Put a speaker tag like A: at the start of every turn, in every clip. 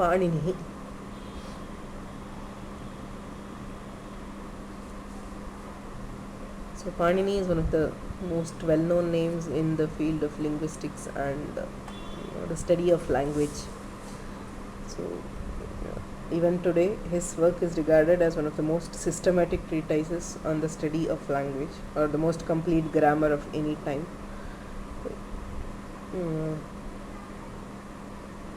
A: Panini. So Panini is one of the most well-known names in the field of linguistics and the study of language. So even today, his work is regarded as one of the most systematic treatises on the study of language, or the most complete grammar of any time.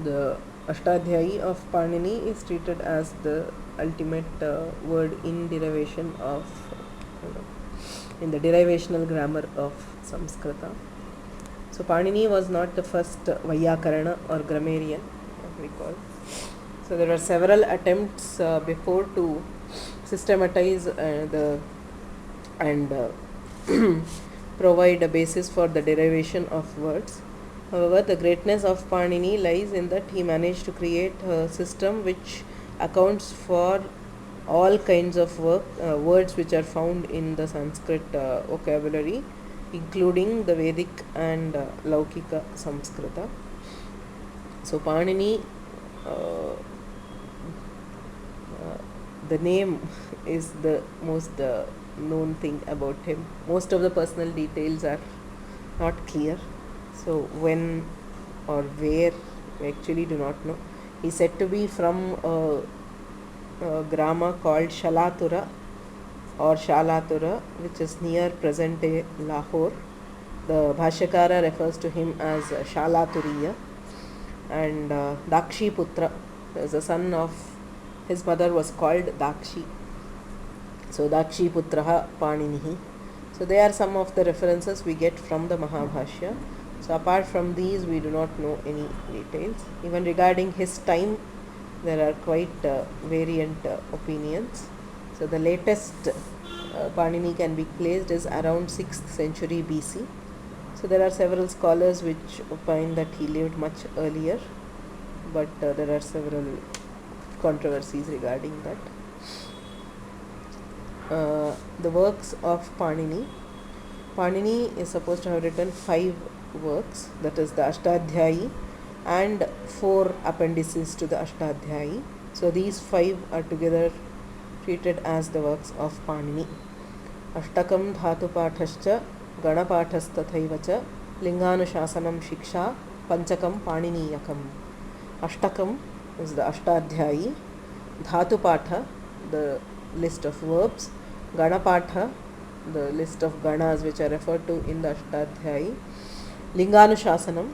A: The Ashtadhyayi of Panini is treated as the ultimate word in derivation of, in the derivational grammar of Samskrita. So Panini was not the first Vaiyakarana or grammarian, as we call. So there were several attempts before to systematize and provide a basis for the derivation of words. However, the greatness of Panini lies in that he managed to create a system which accounts for all kinds of words which are found in the Sanskrit vocabulary, including the Vedic and Laukika Samskrita. So Panini, the name is the most known thing about him. Most of the personal details are not clear. So when or where, we actually do not know. He is said to be from a grama called Shalatura or Shalatura, which is near present-day Lahore. The Bhashyakara refers to him as Shalaturiya. And Dakshi Putra is the son of, his mother was called Dakshi. So Dakshi Putraha Paninihi. So they are some of the references we get from the Mahabhashya. So apart from these, we do not know any details. Even regarding his time, there are quite variant opinions. So the latest Panini can be placed is around 6th century BC. So there are several scholars which opine that he lived much earlier, but there are several controversies regarding that. The works of Panini. Panini is supposed to have written 5 works, that is the Ashtadhyayi and 4 appendices to the Ashtadhyayi. So these 5 are together treated as the works of Panini. Ashtakam dhatu pathascha ganapathasthathaivacha linganushasanam shiksha panchakam paniniyakam. Ashtakam is the Ashtadhyayi, dhatu patha, the list of verbs, ganapatha, the list of ganas which are referred to in the Ashtadhyayi, linganushasanam,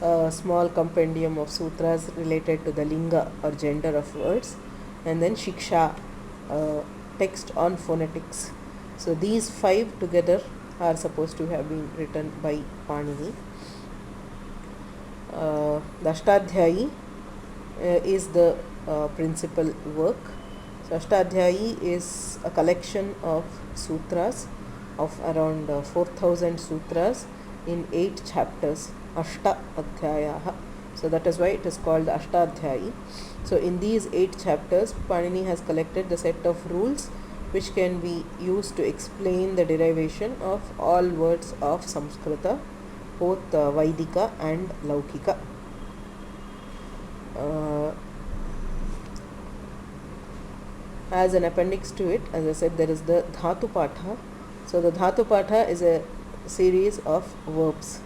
A: a small compendium of sutras related to the linga or gender of words, and then shiksha, text on phonetics. So these 5 together are supposed to have been written by Panini. The Ashtadhyayi is the principal work. So Ashtadhyayi is a collection of sutras of around 4000 sutras in 8 chapters, Ashta Adhyayaha. So that is why it is called the Ashtadhyayi. So in these 8 chapters, Panini has collected the set of rules which can be used to explain the derivation of all words of Samskrita, both Vaidika and Laukika. As an appendix to it, as I said, there is the Dhatu Patha. So the Dhatu Patha is a series of verbs,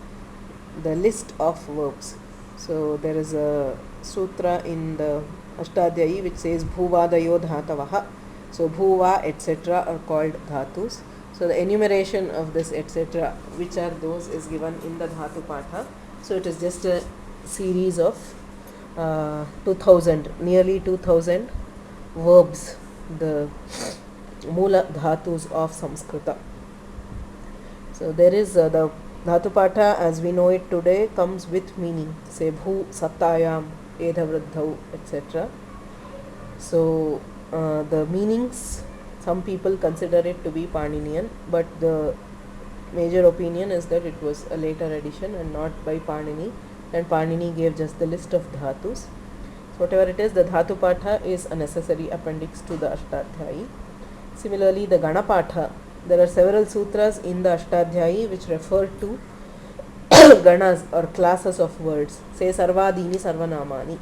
A: the list of verbs. So there is a sutra in the Ashtadhyayi which says Bhuvadayo Dhatavaha. So Bhuva etc. are called Dhatus. So the enumeration of this etc., which are those, is given in the Dhatu Patha. So it is just a series of 2000, nearly 2000 verbs, the Mula Dhatus of Samskrita. So there is the Dhatu Patha as we know it today comes with meaning, say Bhu, Sattayam, Edhavruddhau, etc. So the meanings, some people consider it to be Paninian, but the major opinion is that it was a later addition and not by Panini, and Panini gave just the list of dhatus. So whatever it is, the Dhatu Patha is a necessary appendix to the Ashtadhyayi. Similarly, the Ganapatha, there are several sutras in the Ashtadhyayi which refer to ganas or classes of words, say Sarvadini Sarvanamani.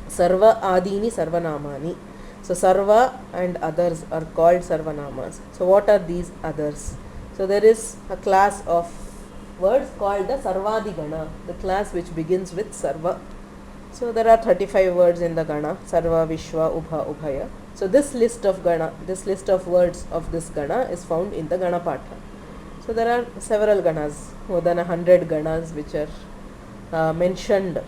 A: Sarva Adini Sarvanamani. So Sarva and others are called Sarvanamas. So what are these others? So there is a class of words called the Sarvadi Gana, the class which begins with Sarva. So there are 35 words in the Gana, Sarva, Vishwa, Ubha, Ubhaya. So this list of Gana, this list of words of this Gana is found in the Gana Patha. So there are several Ganas, more than 100 Ganas which are mentioned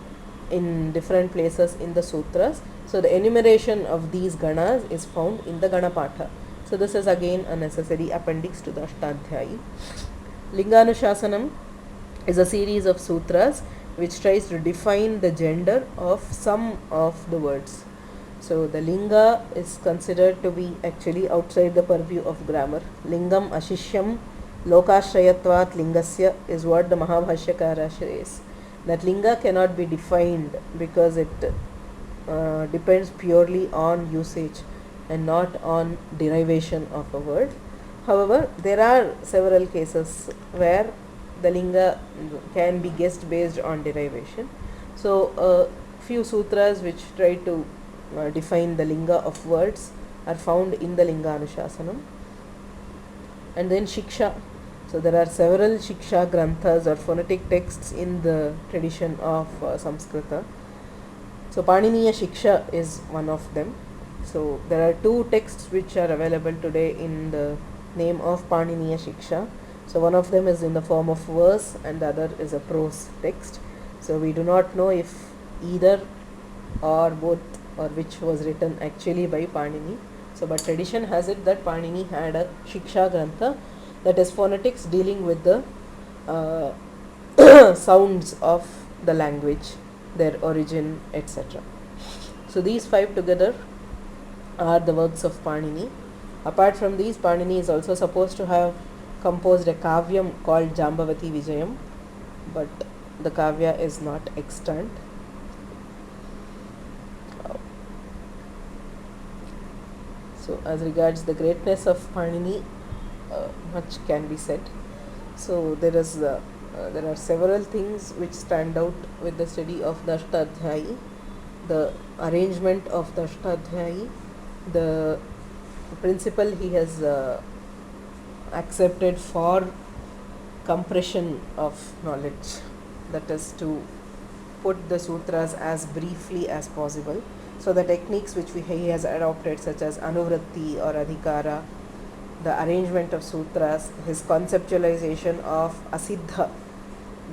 A: in different places in the sutras. So the enumeration of these ganas is found in the Ganapatha. So this is again a necessary appendix to the Ashtadhyayi. Linganushasanam is a series of sutras which tries to define the gender of some of the words. So the linga is considered to be actually outside the purview of grammar. Lingam ashishyam lokashrayatvat lingasya is what the Mahabhashyakara says. That linga cannot be defined because it depends purely on usage and not on derivation of a word. However, there are several cases where the linga can be guessed based on derivation. So, a few sutras which try to define the linga of words are found in the Linganuशासनम. And then Shiksha. So there are several Shiksha Granthas or phonetic texts in the tradition of Samskrita. So Paniniya Shiksha is one of them. So there are two texts which are available today in the name of Paniniya Shiksha. So one of them is in the form of verse and the other is a prose text. So we do not know if either or both or which was written actually by Panini. So but tradition has it that Panini had a Shiksha Grantha, that is phonetics dealing with the sounds of the language, their origin, etc. So these five together are the works of Panini. Apart from these, Panini is also supposed to have composed a kavyam called Jambavati Vijayam, but the kavya is not extant. So as regards the greatness of Panini, much can be said. So there are several things which stand out with the study of the Ashtadhyayi. The arrangement of the Ashtadhyayi, the principle he has accepted for compression of knowledge, that is to put the sutras as briefly as possible. So the techniques which he has adopted, such as Anuvritti or Adhikara, the arrangement of sutras, his conceptualization of Asiddha,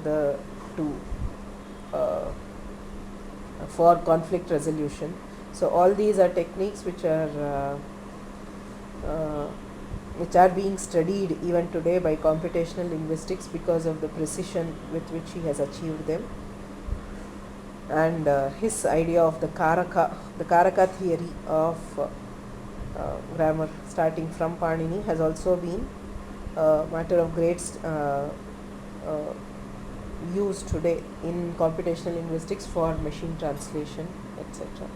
A: the two for conflict resolution. So all these are techniques which are being studied even today by computational linguistics because of the precision with which he has achieved them. And his idea of the Karaka theory of grammar starting from Panini has also been a matter of great use today in computational linguistics for machine translation, etc.